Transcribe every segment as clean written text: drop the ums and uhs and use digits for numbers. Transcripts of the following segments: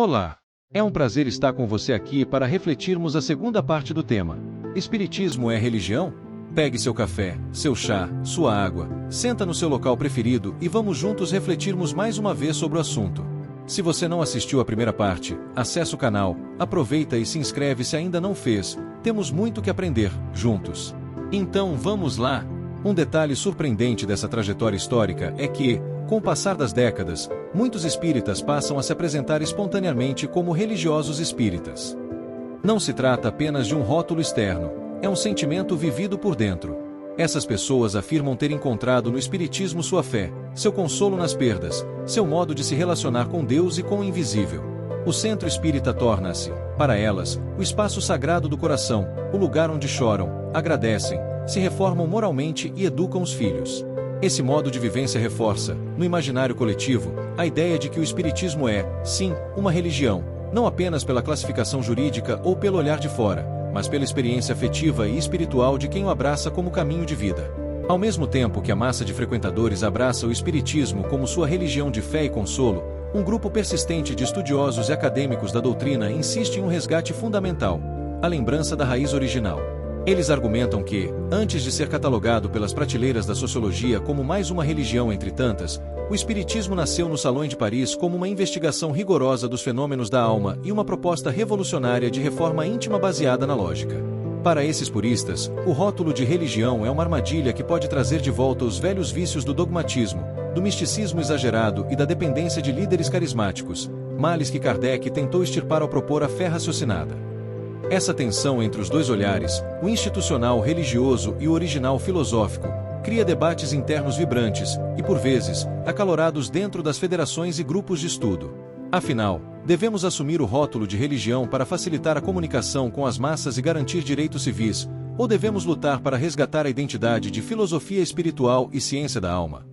Olá! É um prazer estar com você aqui para refletirmos a segunda parte do tema. Espiritismo é religião? Pegue seu café, seu chá, sua água, senta no seu local preferido e vamos juntos refletirmos mais uma vez sobre o assunto. Se você não assistiu à primeira parte, acesse o canal, aproveita e se inscreve se ainda não fez, temos muito que aprender, juntos. Então vamos lá! Um detalhe surpreendente dessa trajetória histórica é que, com o passar das décadas, muitos espíritas passam a se apresentar espontaneamente como religiosos espíritas. Não se trata apenas de um rótulo externo, é um sentimento vivido por dentro. Essas pessoas afirmam ter encontrado no espiritismo sua fé, seu consolo nas perdas, seu modo de se relacionar com Deus e com o invisível. O centro espírita torna-se, para elas, o espaço sagrado do coração, o lugar onde choram, agradecem, se reformam moralmente e educam os filhos. Esse modo de vivência reforça, no imaginário coletivo, a ideia de que o espiritismo é, sim, uma religião, não apenas pela classificação jurídica ou pelo olhar de fora, mas pela experiência afetiva e espiritual de quem o abraça como caminho de vida. Ao mesmo tempo que a massa de frequentadores abraça o espiritismo como sua religião de fé e consolo, um grupo persistente de estudiosos e acadêmicos da doutrina insiste em um resgate fundamental, a lembrança da raiz original. Eles argumentam que, antes de ser catalogado pelas prateleiras da sociologia como mais uma religião entre tantas, o espiritismo nasceu nos salões de Paris como uma investigação rigorosa dos fenômenos da alma e uma proposta revolucionária de reforma íntima baseada na lógica. Para esses puristas, o rótulo de religião é uma armadilha que pode trazer de volta os velhos vícios do dogmatismo, do misticismo exagerado e da dependência de líderes carismáticos, males que Kardec tentou extirpar ao propor a fé raciocinada. Essa tensão entre os dois olhares, o institucional religioso e o original filosófico, cria debates internos vibrantes e, por vezes, acalorados dentro das federações e grupos de estudo. Afinal, devemos assumir o rótulo de religião para facilitar a comunicação com as massas e garantir direitos civis, ou devemos lutar para resgatar a identidade de filosofia espiritual e ciência da alma?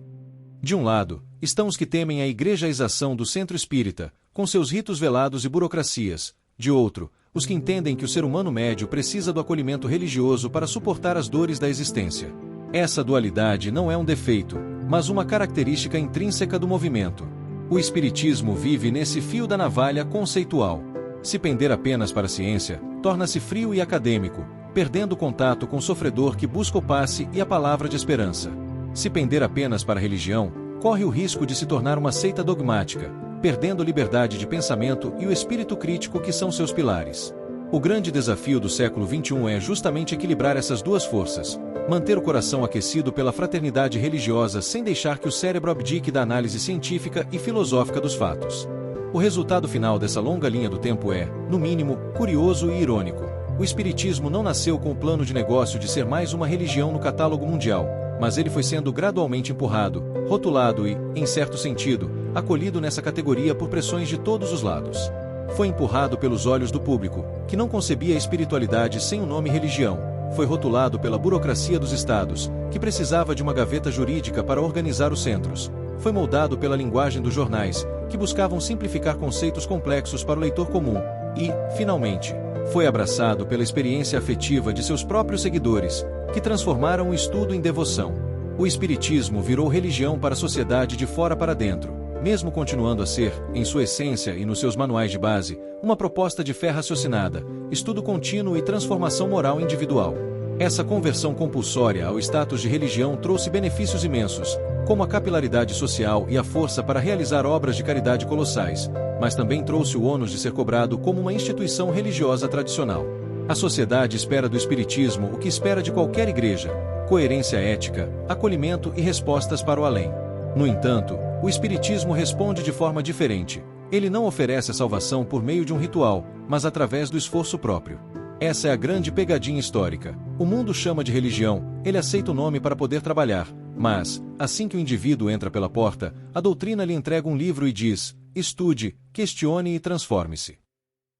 De um lado, estão os que temem a igrejaização do centro espírita, com seus ritos velados e burocracias. De outro, os que entendem que o ser humano médio precisa do acolhimento religioso para suportar as dores da existência. Essa dualidade não é um defeito, mas uma característica intrínseca do movimento. O espiritismo vive nesse fio da navalha conceitual. Se pender apenas para a ciência, torna-se frio e acadêmico, perdendo contato com o sofredor que busca o passe e a palavra de esperança. Se pender apenas para a religião, corre o risco de se tornar uma seita dogmática, perdendo liberdade de pensamento e o espírito crítico que são seus pilares. O grande desafio do século XXI é justamente equilibrar essas duas forças, manter o coração aquecido pela fraternidade religiosa sem deixar que o cérebro abdique da análise científica e filosófica dos fatos. O resultado final dessa longa linha do tempo é, no mínimo, curioso e irônico. O espiritismo não nasceu com o plano de negócio de ser mais uma religião no catálogo mundial, mas ele foi sendo gradualmente empurrado, rotulado e, em certo sentido, acolhido nessa categoria por pressões de todos os lados. Foi empurrado pelos olhos do público, que não concebia a espiritualidade sem o nome religião. Foi rotulado pela burocracia dos estados, que precisava de uma gaveta jurídica para organizar os centros. Foi moldado pela linguagem dos jornais, que buscavam simplificar conceitos complexos para o leitor comum. E, finalmente, foi abraçado pela experiência afetiva de seus próprios seguidores, que transformaram o estudo em devoção. O espiritismo virou religião para a sociedade de fora para dentro, mesmo continuando a ser, em sua essência e nos seus manuais de base, uma proposta de fé raciocinada, estudo contínuo e transformação moral individual. Essa conversão compulsória ao status de religião trouxe benefícios imensos, como a capilaridade social e a força para realizar obras de caridade colossais, mas também trouxe o ônus de ser cobrado como uma instituição religiosa tradicional. A sociedade espera do espiritismo o que espera de qualquer igreja: coerência ética, acolhimento e respostas para o além. No entanto, o espiritismo responde de forma diferente. Ele não oferece a salvação por meio de um ritual, mas através do esforço próprio. Essa é a grande pegadinha histórica. O mundo chama de religião, ele aceita o nome para poder trabalhar, mas, assim que o indivíduo entra pela porta, a doutrina lhe entrega um livro e diz: estude, questione e transforme-se.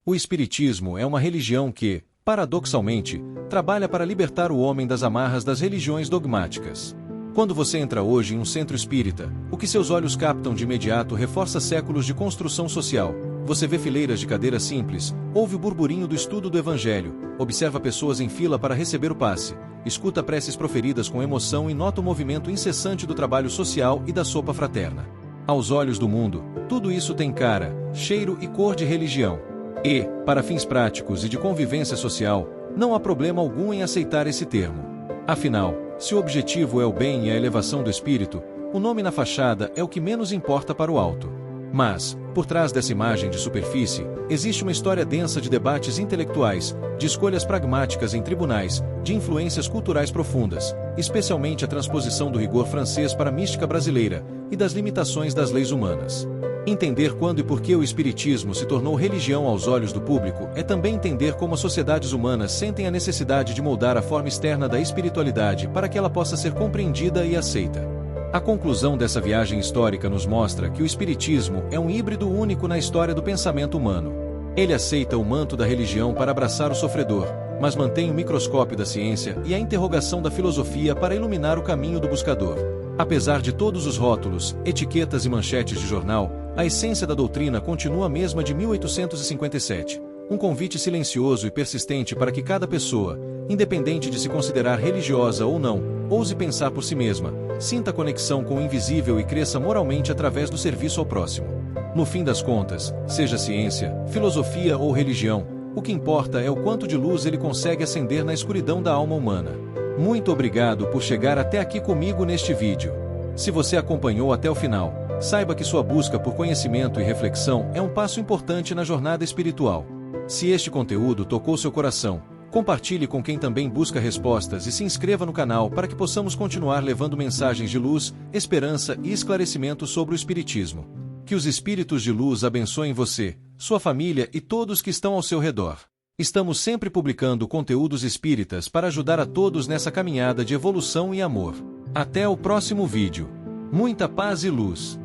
O espiritismo é uma religião que, paradoxalmente, trabalha para libertar o homem das amarras das religiões dogmáticas. Quando você entra hoje em um centro espírita, o que seus olhos captam de imediato reforça séculos de construção social. Você vê fileiras de cadeiras simples, ouve o burburinho do estudo do Evangelho, observa pessoas em fila para receber o passe, escuta preces proferidas com emoção e nota o movimento incessante do trabalho social e da sopa fraterna. Aos olhos do mundo, tudo isso tem cara, cheiro e cor de religião. E, para fins práticos e de convivência social, não há problema algum em aceitar esse termo. Afinal, se o objetivo é o bem e a elevação do espírito, o nome na fachada é o que menos importa para o alto. Mas, por trás dessa imagem de superfície, existe uma história densa de debates intelectuais, de escolhas pragmáticas em tribunais, de influências culturais profundas, especialmente a transposição do rigor francês para a mística brasileira, e das limitações das leis humanas. Entender quando e por que o espiritismo se tornou religião aos olhos do público é também entender como as sociedades humanas sentem a necessidade de moldar a forma externa da espiritualidade para que ela possa ser compreendida e aceita. A conclusão dessa viagem histórica nos mostra que o espiritismo é um híbrido único na história do pensamento humano. Ele aceita o manto da religião para abraçar o sofredor, mas mantém o microscópio da ciência e a interrogação da filosofia para iluminar o caminho do buscador. Apesar de todos os rótulos, etiquetas e manchetes de jornal, a essência da doutrina continua a mesma de 1857. Um convite silencioso e persistente para que cada pessoa, independente de se considerar religiosa ou não, ouse pensar por si mesma, sinta conexão com o invisível e cresça moralmente através do serviço ao próximo. No fim das contas, seja ciência, filosofia ou religião, o que importa é o quanto de luz ele consegue acender na escuridão da alma humana. Muito obrigado por chegar até aqui comigo neste vídeo. Se você acompanhou até o final, saiba que sua busca por conhecimento e reflexão é um passo importante na jornada espiritual. Se este conteúdo tocou seu coração, compartilhe com quem também busca respostas e se inscreva no canal para que possamos continuar levando mensagens de luz, esperança e esclarecimento sobre o Espiritismo. Que os espíritos de luz abençoem você, sua família e todos que estão ao seu redor. Estamos sempre publicando conteúdos espíritas para ajudar a todos nessa caminhada de evolução e amor. Até o próximo vídeo. Muita paz e luz.